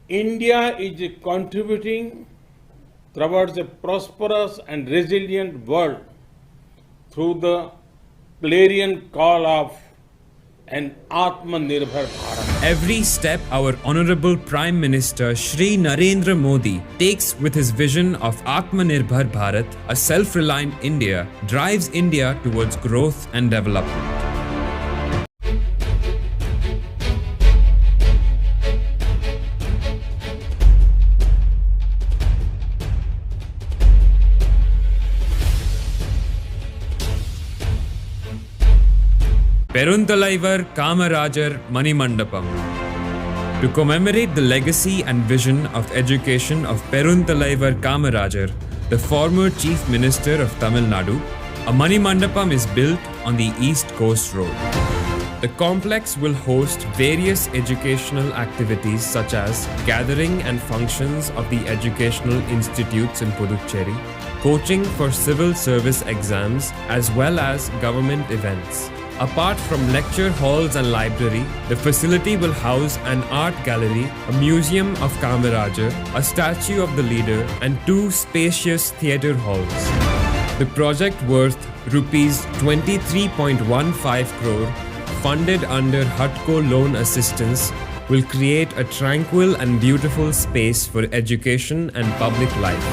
India is contributing towards a prosperous and resilient world through the clarion call of an Atmanirbhar Bharat. Every step our Honorable Prime Minister Shri Narendra Modi takes with his vision of Atmanirbhar Bharat, a self-reliant India, drives India towards growth and development. Peruntalaivar Kamarajar Manimandapam. To commemorate the legacy and vision of education of Peruntalaivar Kamarajar, the former Chief Minister of Tamil Nadu, a Manimandapam is built on the East Coast Road. The complex will host various educational activities such as gathering and functions of the educational institutes in Puducherry, coaching for civil service exams as well as government events. Apart from lecture halls and library, the facility will house an art gallery, a museum of Kamarajar, a statue of the leader, and 2 spacious theatre halls. The project worth rupees 23.15 crore, funded under HUDCO loan assistance, will create a tranquil and beautiful space for education and public life.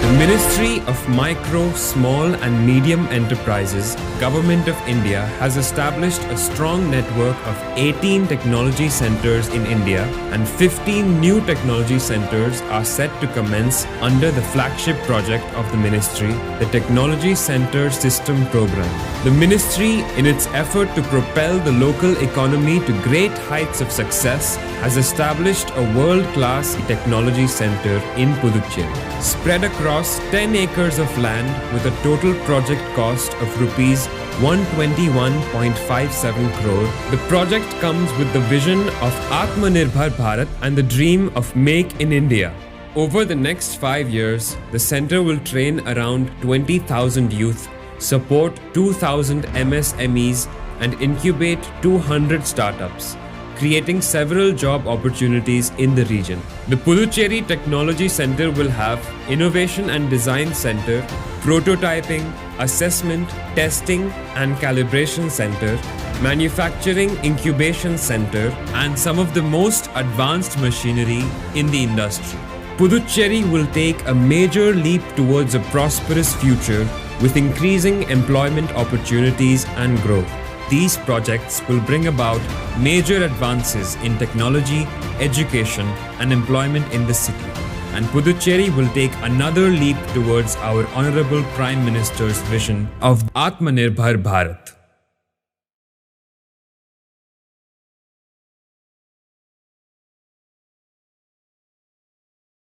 The Ministry of Micro, Small and Medium Enterprises, Government of India has established a strong network of 18 technology centers in India, and 15 new technology centers are set to commence under the flagship project of the Ministry, the Technology Center System Program. The Ministry, in its effort to propel the local economy to great heights of success, has established a world-class technology center in Puducherry, spread across 10 acres of land with a total project cost of rupees 121.57 crore. The project comes with the vision of Atmanirbhar Bharat and the dream of Make in India. Over the next 5 years, the center will train around 20,000 youth, support 2,000 MSMEs and incubate 200 startups, creating several job opportunities in the region. The Puducherry Technology Center will have Innovation and Design Center, Prototyping, Assessment, Testing and Calibration Center, Manufacturing Incubation Center, and some of the most advanced machinery in the industry. Puducherry will take a major leap towards a prosperous future with increasing employment opportunities and growth. These projects will bring about major advances in technology, education, and employment in the city. And Puducherry will take another leap towards our Honorable Prime Minister's vision of Atmanirbhar Bharat.